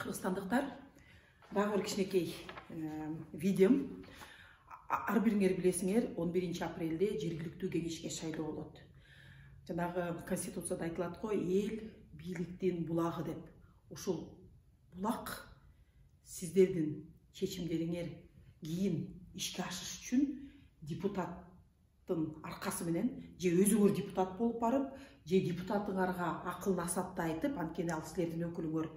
Кыргызстандыктар, дагы бир кичинекей видеом. Ар бириңер билесиңер, 11 апрелде жергиликтүү кеңешке шайлоо болот. Жанагы Конституцияда айтылат го, эл бийликтин булагы деп. Ушул булак сиздердин чечимдериңер кийин ишке ашыш үчүн депутаттын аркасы менен же өзүңөр депутат болуп барып, же депутатыңарга акыл насаатты айтып, анткени ал силердин өкүлүңөр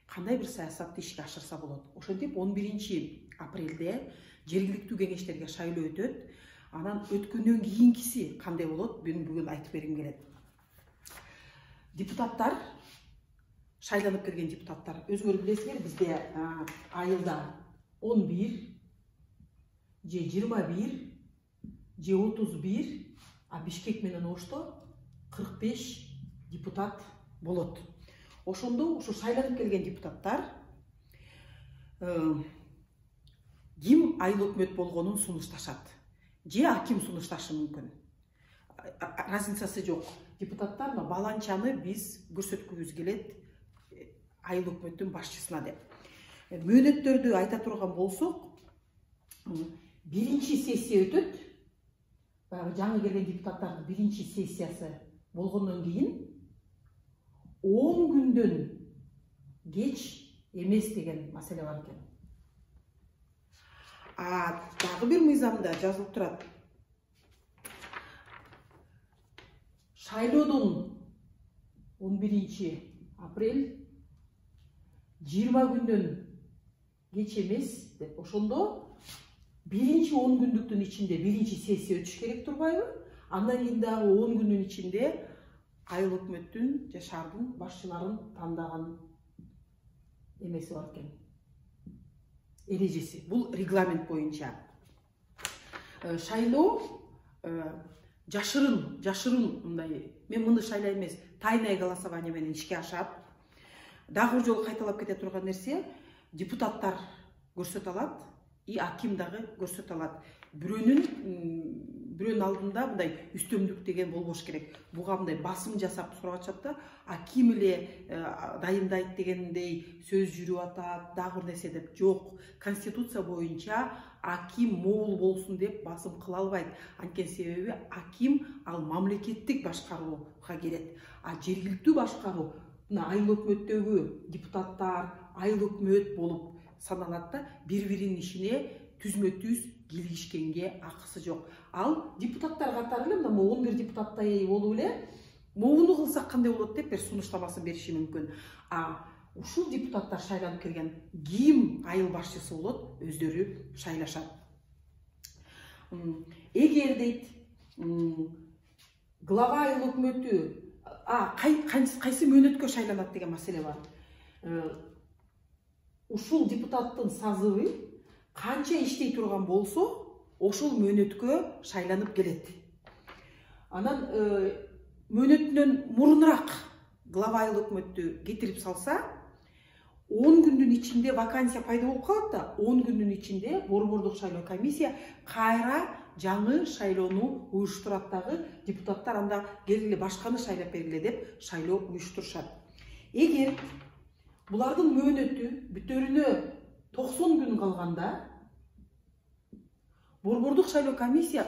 кандай бир саясатты ишке ашырса болот. Ошентип 11 апрелде жергиликтүү кеңештерге шайлоо өтөт. Анан өткөндөн кийинкиси кандай болот, мен бүгүн айтып бергим келет. Депутаттар, шайланып келген депутаттар, өзүңөр билесиңер, бизде айылда 11, же 21, же 31, а Бишкек менен Ошто 45 депутат болот. Ошондо ушу шайланып келген депутаттар ким айыл өкмөт болгонун сунушташат. Же аким сунушташы мүмкүн. Разницасы жок. Депутаттар баланчаны биз көрсөткүбүз келет айыл өкмөттүн башчысына деп. Мөөнөттөрдү айта турган болсок, биринчи сессия өтөт. Жаңы келген депутаттардын биринчи сессиясы болгондон кийин 10 күндөн кеч эмес деген маселе бар экен. Дагы бир мыйзамда жазылып турат. Шайлоодон 11 апрель 20 күндөн кеч эмес деп. Ошондо биринчи 10 күндүктүн ичинде биринчи сессия өтүш керек турбайбы? Андан кийин дагы 10 күндүн ичинде айыл өкмөттүн же шаардын башчыларын тандаган эмеси бар экен. Эрежеси. Бул регламент боюнча. Шайлоо жашырын мындай, мен муну шайлай эмес, тайное голосование менен ишке ашат. Дагы бир жолу кайталап кете турган нерсе, депутаттар көрсөтө алат, и аким дагы көрсөтө алат. Бирөөнүн алдында мындай үстөмдүк деген болбош керек. Буга мындай басым жасап сурап атышат да, аким эле дайындайт дегендей сөз жүрүп атат, дагы бир нерсе деп. Жок, Конституция боюнча аким могул болсун деп басым кыла албайт. Анткени себеби аким ал мамлекеттик башкарууга келет. А жергиликтүү башкаруу мына айыл өкмөттөгү депутаттар айыл өкмөт болуп саналат да, бири-биринин ишине түзмө-түз киргишкенге акысы жок. Ал депутаттар катары эле мына 11 депутаттай болуп эле могуну кылсак кандай болот деп бир сунуштамасын бериши мүмкүн. Ушул депутаттар шайланып келген ким айыл башчысы болот, өздөрү шайлашат. Эгер дейт глава айыл өкмөтү кайсы мөөнөткө шайланат деген маселе бар. Ушул депутаттын сазыбы канча иштей турган болсо, ошол мөөнөткө шайланып келет. Анан мөөнөтүнөн мурунураак глава айыл өкмөттү кетирип салса, 10 күндүн ичинде вакансия пайда болуп калат да, 10 күндүн ичинде борбордук шайлоо комиссия кайра жаңы шайлоону уюштурат дагы, депутаттар анда келгиле башканы шайлап бергиле деп шайлоо уюштурушат. Эгер булардын мөөнөтү бүтөрүнө 90 күн калганда, борбордук шайлоо комиссия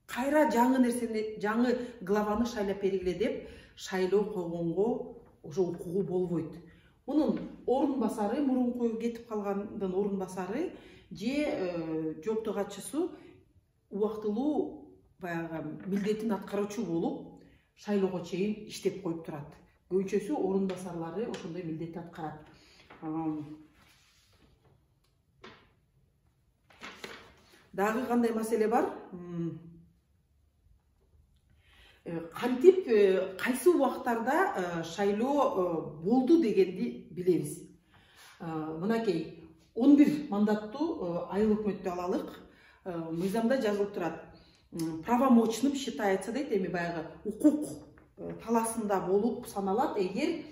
кайра жаңы нерсени, жаңы главаны шайлап бергиле деп шайлоо койгонго ошо укугу болбойт. Мунун орун басары, мурунку кетип калгандын орун басары же жооптуу катчысы убактылуу баягы милдетин аткаруучу болуп шайлоого чейин иштеп коюп турат. Көбүнчөсү орун басарлары ошондой милдетти аткарат. Дагы кандай маселе бар? Кантип кайсы убактарда шайлоо болду дегенди билебиз. Мынакей 11 мандаттуу айыл өкмөттү алалык. Мыйзамда жазылып турат. Правомочным считается дейт, эми баягы укук таласында болуп саналат, эгер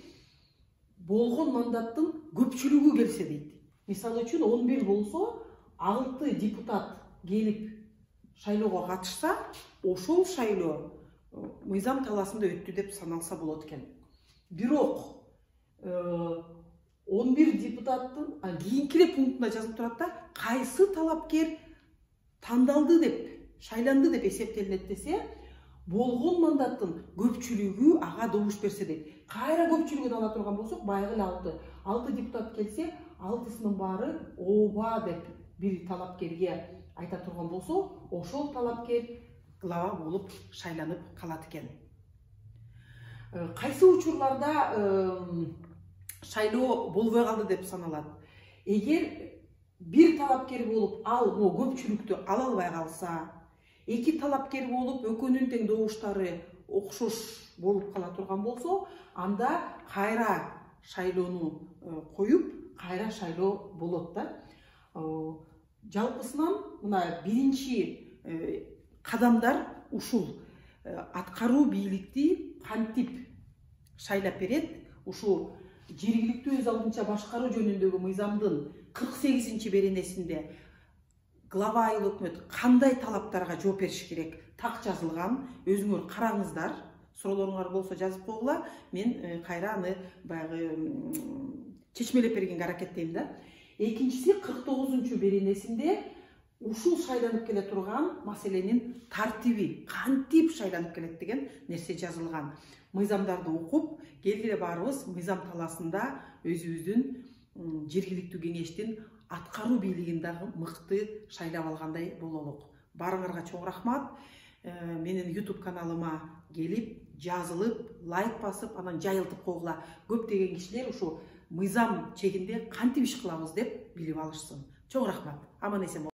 болгон мандаттын көпчүлүгү келсе дейт. Мисалы үчүн 11 болсо, 6 депутат келип шайлоого катышса, ошол шайлоо мыйзам таласында өттү деп саналса болот экен. Бирок 11 депутаттын кийинки эле пунктунда жазылып турат да, кайсы талапкер тандалды деп, шайланды деп эсептелинет десе, болгон мандаттын көпчүлүгү ага добуш берсе дейт. Кайра көпчүлүгүн ала турган болсок, байгы эле 6 депутат келсе, 6-сынын баары ооба деп бир талапкерге айта турган болсо, ошол талапкер глава болуп шайланып калат экен. Кайсы учурларда шайлоо болбой калды деп саналат. Эгер бир талапкер болуп, ал көпчүлүктү ала албай калса, эки талапкер болуп, экөөнүн тең добуштары окшош болуп кала турган болсо, анда кайра шайлоону коюп, кайра шайлоо болот да. Жалпысынан мына биринчи кадамдар ушул. Аткаруу бийликти кантип шайлап берет, ушу жергиликтүү өз алдынча башкаруу жөнүндөгү мыйзамдын 48-чи беренесинде глава айыл өкмөт кандай талаптарга жооп бериш керек так жазылган. Өзүңөр караңыздар, суроолоруңар болсо жазып койгула. Мен кайра аны баягы чечмелеп бергенге аракеттейм да. Экинчиси 49-чу беренесинде ушул шайланып келе турган маселенин тартиби, кантип шайланып келет деген нерсе жазылган. Мыйзамдарды окуп, келгиле баарыбыз мыйзам талаасында өзүбүздүн жергиликтүү кеңештин аткаруу бийлигин дагы мыкты шайлап алгандай бололук. Баарыңарга чоң рахмат. Менин YouTube каналыма келип, жазылып, лайк басып, анан жайылтып койгула. Көптөгөн кишилер ушу мыйзам чегинде кантип иш кылабыз деп билип алышсын. Чоң рахмат. Аман эсен